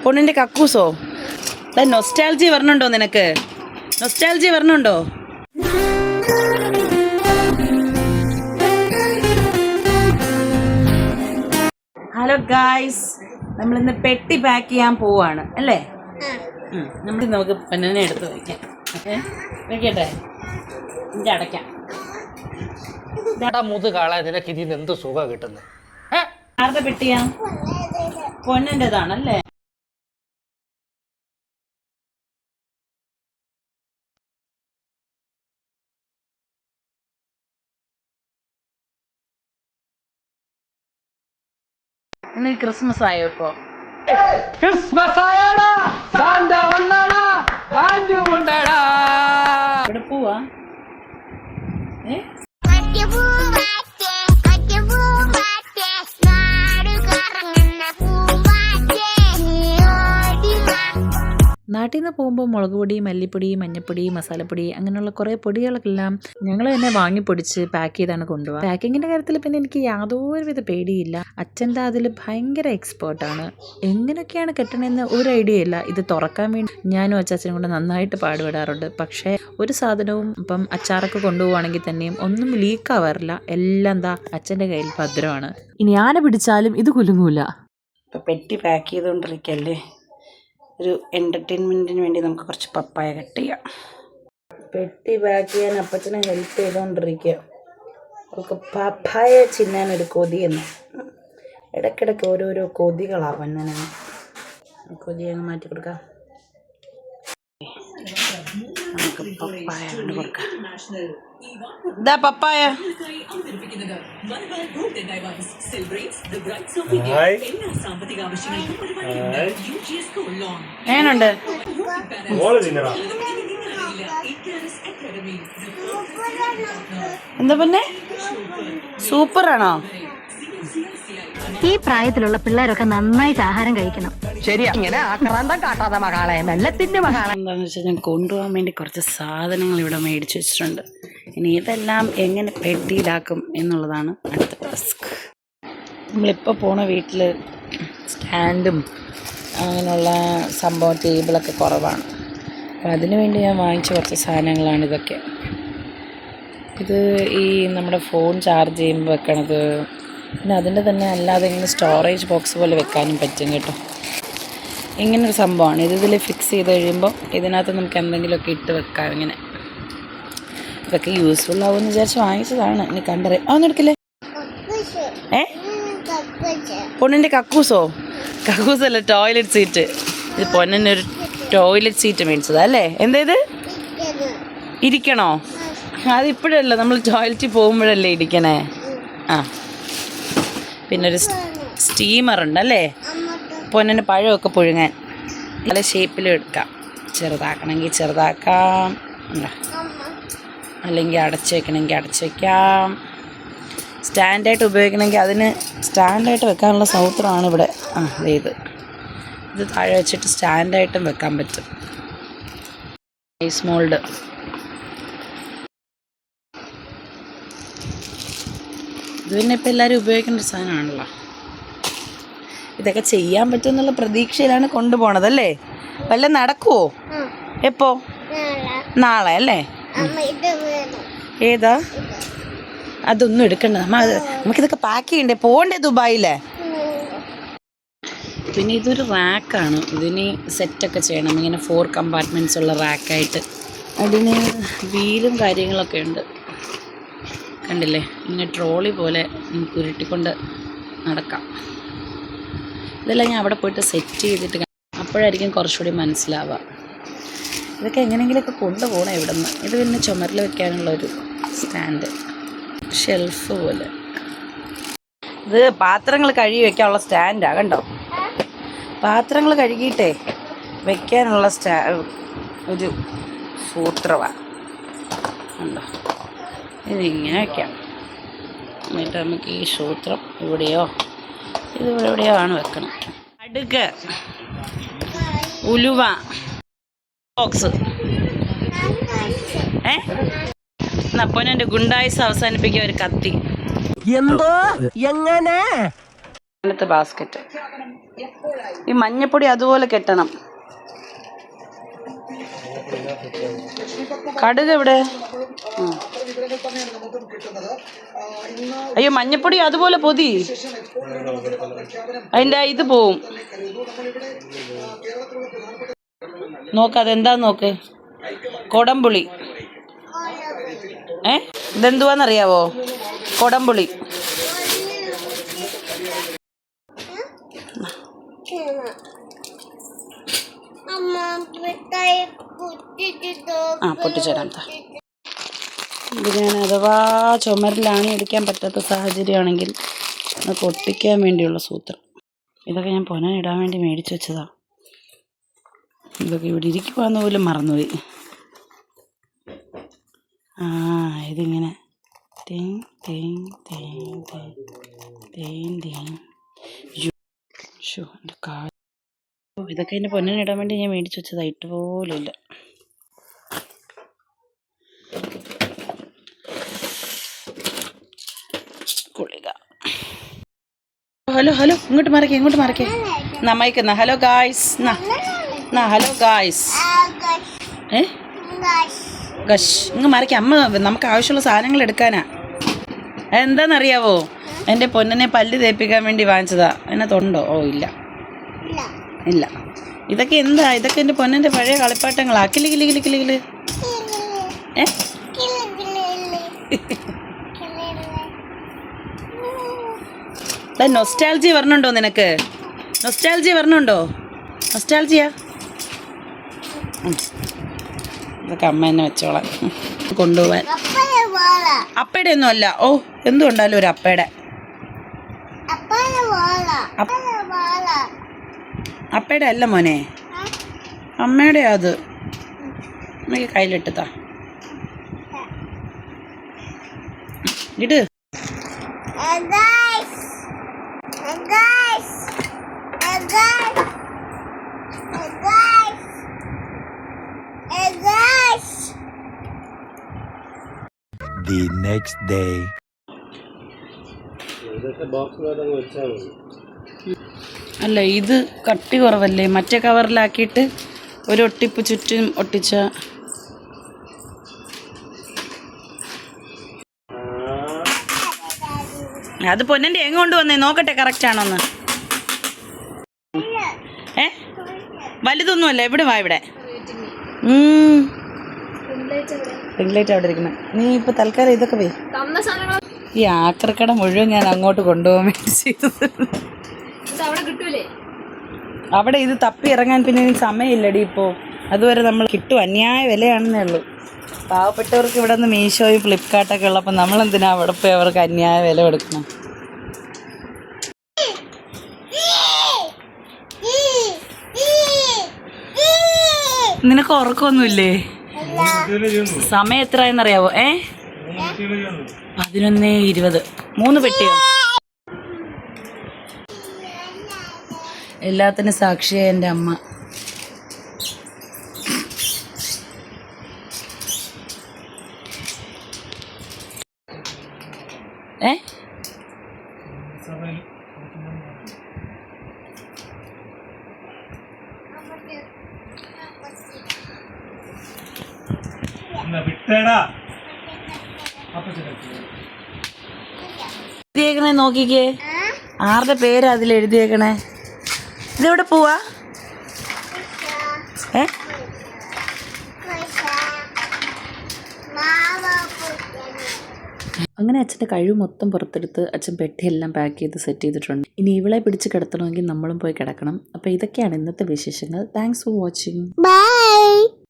പൊണ്ണിന്റെ കക്കൂസോ? നൊസ്റ്റാൾജി വരണുണ്ടോ നിനക്ക്? നൊസ്റ്റാൾജി വരണുണ്ടോ? Hello guys, നമ്മളിന്ന് പെട്ടി പാക്ക് ചെയ്യാൻ പോവാണ് അല്ലേ? നമുക്ക് പെണ്ണിനെ എടുത്ത് വയ്ക്കാം. വെക്കട്ടെ, എനിക്ക് അടയ്ക്കാം. നിനക്ക് ഇതിന് എന്ത് സുഖം കിട്ടുന്നത്? ആരുടെ പെട്ടിയാ? പൊന്നിൻ്റെതാണല്ലേ? ഇന്ന് ക്രിസ്മസ് ആയോ? ഇപ്പോ ഇവിടെ പോവാ. നാട്ടിൽ നിന്ന് പോകുമ്പോൾ മുളക് പൊടി, മല്ലിപ്പൊടി, മഞ്ഞൾപ്പൊടി, മസാലപ്പൊടി അങ്ങനെയുള്ള കുറേ പൊടികളെല്ലാം ഞങ്ങൾ തന്നെ വാങ്ങിപ്പൊടിച്ച് പാക്ക് ചെയ്താണ് കൊണ്ടുപോകുക. പാക്കിങ്ങിൻ്റെ കാര്യത്തിൽ പിന്നെ എനിക്ക് യാതൊരുവിധ പേടിയില്ല. അച്ഛൻ്റെ അതിൽ ഭയങ്കര എക്സ്പേർട്ടാണ്. എങ്ങനെയൊക്കെയാണ് കെട്ടണമെന്ന് ഒരു ഐഡിയ ഇല്ല. ഇത് തുറക്കാൻ വേണ്ടി ഞാനും അച്ചാച്ചനും കൊണ്ട് നന്നായിട്ട് പാടുപെടാറുണ്ട്. പക്ഷേ ഒരു സാധനവും ഇപ്പം അച്ചാറൊക്കെ കൊണ്ടുപോവുകയാണെങ്കിൽ തന്നെയും ഒന്നും ലീക്കാവാറില്ല. എല്ലാം എന്താ അച്ഛൻ്റെ കയ്യിൽ ഭദ്രമാണ്. ഇനി ആന പിടിച്ചാലും ഇത് കുലുങ്ങൂല. ഇപ്പം പെട്ടി പാക്ക് ചെയ്തുകൊണ്ടിരിക്കല്ലേ, ഒരു എൻ്റർടൈൻമെൻറ്റിന് വേണ്ടി നമുക്ക് കുറച്ച് പപ്പായ കട്ട് ചെയ്യാം. പെട്ടി പാക്ക് ചെയ്യാൻ അപ്പച്ചനെ ഹെൽപ്പ് ചെയ്തുകൊണ്ടിരിക്കുക. അവർക്ക് പപ്പായ ചിന്നാനൊരു കൊതിയെന്ന്. ഇടയ്ക്കിടയ്ക്ക് ഓരോരോ കൊതികളാവും. കൊതി അങ്ങ് മാറ്റി കൊടുക്കാം. നമുക്ക് പപ്പായ കൊണ്ട് കൊടുക്കാം. ഇതാ പപ്പായ. എങ്ങനുണ്ട്? എന്താ പിന്നെ സൂപ്പറാണോ? ഈ പ്രായത്തിലുള്ള പിള്ളേരൊക്കെ നന്നായിട്ട് ആഹാരം കഴിക്കണം. ശരിയാ, ഇങ്ങനെ ആക്രാന്തം കാട്ടാതെ മകളെ, മെല്ലത്തിന്റെ മകളെ. എന്താണെന്ന് വെച്ചാൽ ഞാൻ കൊണ്ടുപോകാൻ വേണ്ടി കുറച്ച് സാധനങ്ങൾ ഇവിടെ മേടിച്ച് വെച്ചിട്ടുണ്ട്. ഇനി ഇതെല്ലാം എങ്ങനെ പെട്ടിയിലാക്കും എന്നുള്ളതാണ് അടുത്ത ടാസ്ക്. നമ്മളിപ്പോൾ പോണ വീട്ടിൽ സ്റ്റാൻഡും അങ്ങനെയുള്ള സംഭവം ടേബിളൊക്കെ കുറവാണ്. അപ്പോൾ അതിനു വേണ്ടി ഞാൻ വാങ്ങിച്ച കുറച്ച് സാധനങ്ങളാണ് ഇതൊക്കെ. ഇത് ഈ നമ്മുടെ ഫോൺ ചാർജ് ചെയ്യുമ്പോൾ വെക്കണത്. പിന്നെ അതിൻ്റെ തന്നെ അല്ലാതെ ഇങ്ങനെ സ്റ്റോറേജ് ബോക്സ് പോലെ വെക്കാനും പറ്റും കേട്ടോ. ഇങ്ങനൊരു സംഭവമാണ്. ഇതിൽ ഫിക്സ് ചെയ്ത് കഴിയുമ്പോൾ ഇതിനകത്ത് നമുക്ക് എന്തെങ്കിലുമൊക്കെ ഇട്ട് വെക്കാം. ഇങ്ങനെ ഇതൊക്കെ യൂസ്ഫുൾ ആവുമെന്ന് വിചാരിച്ച് വാങ്ങിച്ചതാണ്. ഇനി കണ്ടറിയാം. അതൊന്നും എടുക്കില്ലേ? പൊണ്ണിൻ്റെ കക്കൂസോ? കക്കൂസല്ല, ടോയ്ലറ്റ് സീറ്റ്. ഇത് പൊന്നിനൊരു ടോയ്ലറ്റ് സീറ്റ് മേടിച്ചതാ അല്ലേ? എന്താ ഇത്? ഇരിക്കണോ? അതിപ്പോഴല്ല, നമ്മൾ ടോയ്ലറ്റിൽ പോകുമ്പോഴല്ലേ ഇരിക്കണേ. ആ, പിന്നെ ഒരു സ്റ്റീമർ ഉണ്ടല്ലേ പൊന്നിന് പഴമൊക്കെ പുഴുങ്ങാൻ. പല ഷേപ്പിലും എടുക്കാം. ചെറുതാക്കണമെങ്കിൽ ചെറുതാക്കാം, അല്ലെങ്കിൽ അടച്ച് വയ്ക്കണമെങ്കിൽ അടച്ച് വയ്ക്കാം. സ്റ്റാൻഡായിട്ട് ഉപയോഗിക്കണമെങ്കിൽ അതിന് സ്റ്റാൻഡായിട്ട് വെക്കാനുള്ള സൗകര്യമാണ് ഇവിടെ. ഇത് താഴെ വെച്ചിട്ട് സ്റ്റാൻഡായിട്ടും വെക്കാൻ പറ്റും. Ice mould. ഇത് പിന്നെ ഇപ്പം എല്ലാവരും ഉപയോഗിക്കേണ്ട ഒരു സാധനമാണല്ലോ. ഇതൊക്കെ ചെയ്യാൻ പറ്റുമെന്നുള്ള പ്രതീക്ഷയിലാണ് കൊണ്ടുപോകണതല്ലേ? വല്ല നടക്കുവോ? എപ്പോ? നാളെ അല്ലേ? ഏതാ? അതൊന്നും എടുക്കണ്ട. നമുക്കിതൊക്കെ പാക്ക് ചെയ്യണ്ടേ? പോകണ്ടേ ദുബായിലെ? പിന്നെ ഇതൊരു റാക്കാണ്. ഇതിന് സെറ്റൊക്കെ ചെയ്യണം. ഇങ്ങനെ 4 കമ്പാർട്ട്മെൻറ്റ്സ് ഉള്ള റാക്കായിട്ട്. അതിന് വീലും കാര്യങ്ങളൊക്കെ ഉണ്ട്. കണ്ടില്ലേ? ഇങ്ങനെ ട്രോളി പോലെ നമുക്ക് ഉരുട്ടിക്കൊണ്ട് നടക്കാം. ഇതെല്ലാം ഞാൻ അവിടെ പോയിട്ട് സെറ്റ് ചെയ്തിട്ട് അപ്പോഴായിരിക്കും കുറച്ചുകൂടി മനസ്സിലാവുക. ഇതൊക്കെ എങ്ങനെയെങ്കിലുമൊക്കെ കൊണ്ടുപോകണം ഇവിടെ നിന്ന്. ഇത് പിന്നെ ചുമരിൽ വെക്കാനുള്ളൊരു സ്റ്റാൻഡ്, ഷെൽഫ് പോലെ. ഇത് പാത്രങ്ങൾ കഴുകി വെക്കാനുള്ള സ്റ്റാൻഡാണ്. കണ്ടോ? പാത്രങ്ങൾ കഴുകിയിട്ടേ വെക്കാനുള്ള ഒരു സൂത്രമാണ്. കണ്ടോ? ഇതിങ്ങനെ വയ്ക്കാം. എന്നിട്ട് നമുക്ക് ഈ സൂത്രം ഇവിടെയോ എവിടെയോ ആണ് വെക്കണം. അടുക്ക്, ഉലുവ, ബോക്സ്. എന്നാ പൊന്നെ ഗുണ്ടായിസ് അവസാനിപ്പിക്കുക ഒരു കത്തി. എന്തോ എങ്ങനെ അങ്ങനത്തെ ബാസ്ക്കറ്റ്. ഈ മഞ്ഞപ്പൊടി അതുപോലെ കെട്ടണം. കടുക് എവിടെ? അയ്യോ, മഞ്ഞപ്പൊടി അതുപോലെ പൊതി, അതിൻ്റെ ഇത് പോവും. നോക്ക്, അതെന്താന്ന് നോക്ക്. കൊടംപുളി. ഇതെന്തുവാന്നറിയാവോ? കൊടംപുളി. പൊട്ടിച്ചേരാം. ഇത് ഞാൻ അഥവാ ചുമരിലാണി അടിക്കാൻ പറ്റാത്ത സാഹചര്യമാണെങ്കിൽ അത് പൊട്ടിക്കാൻ വേണ്ടിയുള്ള സൂത്രം. ഇതൊക്കെ ഞാൻ പൊന്നാനിടാൻ വേണ്ടി മേടിച്ചു വെച്ചതാ. ഇതൊക്കെ ഇവിടെ ഇരിക്കുവാന്ന് പോലും മറന്നുപോയി. ഇതിങ്ങനെ തേൻ തേൻ തേൻ തേൻ തേൻ തേൻ. എൻ്റെ കാ ഇതൊക്കെ എൻ്റെ പൊന്നിനിടാൻ വേണ്ടി ഞാൻ മേടിച്ചു വെച്ചതാ. ഇട്ടുപോലും ഇല്ല. കുളിക. ഹലോ ഹലോ, ഇങ്ങോട്ട് മറക്കേ നമ്മയ്ക്കുന്ന. Hello guys. Hello guys. ഗഷ് ഇങ്ങ് മറയ്ക്ക. അമ്മ നമുക്ക് ആവശ്യമുള്ള സാധനങ്ങൾ എടുക്കാനാ. എന്താണെന്നറിയാവോ? എൻ്റെ പൊന്നിനെ പല്ല് തേപ്പിക്കാൻ വേണ്ടി വാങ്ങിച്ചതാ. അതിനകത്തുണ്ടോ? ഓ ഇല്ല. ഇതൊക്കെ എന്താ? ഇതൊക്കെ എൻ്റെ പൊന്നിൻ്റെ പഴയ കളിപ്പാട്ടങ്ങളാ. കിളി കിളി കിളി കിളി കിളി. നൊസ്റ്റാൾജി വരണുണ്ടോ നിനക്ക്? നൊസ്റ്റാൾജിയാ? ഇതൊക്കെ അമ്മ എന്നെ വെച്ചോളാം കൊണ്ടുപോവാൻ. അപ്പയുടെ ഒന്നും അല്ല. ഓ, എന്തുകൊണ്ടാലും ഒരു അപ്പയുടെ. അപ്പയുടെ അല്ല മോനെ, അമ്മയുടെ. അത് അമ്മയ്ക്ക് കയ്യിലിട്ടതാ. ഇട്. The next day. അല്ല, ഇത് കട്ടി കുറവല്ലേ? മറ്റേ കവറിലാക്കിയിട്ട് ഒരു ഒട്ടിപ്പ് ചുറ്റും ഒട്ടിച്ച. അത് പൊന്നൻ്റെ എങ്ങ കൊണ്ടുവന്നേ? നോക്കട്ടെ കറക്റ്റ് ആണോന്ന്. വലുതൊന്നുമല്ല. എവിടെ വാ ഇവിടെ. റിംഗ്ലൈറ്റ് അവിടെ ഇരിക്കണം. നീ ഇപ്പൊ തൽക്കാലം ഇതൊക്കെ പോയി. ഈ ആക്രക്കട മുഴുവൻ ഞാൻ അങ്ങോട്ട് കൊണ്ടുപോകാൻ വേണ്ടി ചെയ്തത്. അവിടെ ഇത് തപ്പി ഇറങ്ങാൻ പിന്നെ എനിക്ക് സമയമില്ലടി ഇപ്പോൾ. അതുവരെ നമ്മൾ കിട്ടും. അന്യായ വിലയാണെന്നേ ഉള്ളൂ. പാവപ്പെട്ടവർക്ക് ഇവിടെ നിന്ന് മീഷോയും ഫ്ലിപ്കാർട്ടൊക്കെ ഉള്ളപ്പോൾ നമ്മളെന്തിനാ അവിടെ പോയി അവർക്ക് അന്യായ വില കൊടുക്കണം? നിനക്ക് ഉറക്കമൊന്നുമില്ലേ? സമയം എത്രയെന്നറിയാവോ? 11:20. 3 പെട്ടിയോ? എല്ലാത്തിനും സാക്ഷിയായ എൻ്റെ അമ്മ. എഴുതിയേക്കണേ നോക്കിക്കേ. ആരുടെ പേരാ അതിൽ എഴുതിയേക്കണേ? ഇതെവിടെ പോവാ? അങ്ങനെ അച്ഛൻ്റെ കഴിവ് മൊത്തം പുറത്തെടുത്ത് അച്ഛൻ പെട്ടിയെല്ലാം പാക്ക് ചെയ്ത് സെറ്റ് ചെയ്തിട്ടുണ്ട്. ഇനി ഇവളെ പിടിച്ച് കിടത്തണമെങ്കിൽ നമ്മളും പോയി കിടക്കണം. അപ്പോൾ ഇതൊക്കെയാണ് ഇന്നത്തെ വിശേഷങ്ങൾ. Thanks for watching. ബൈ.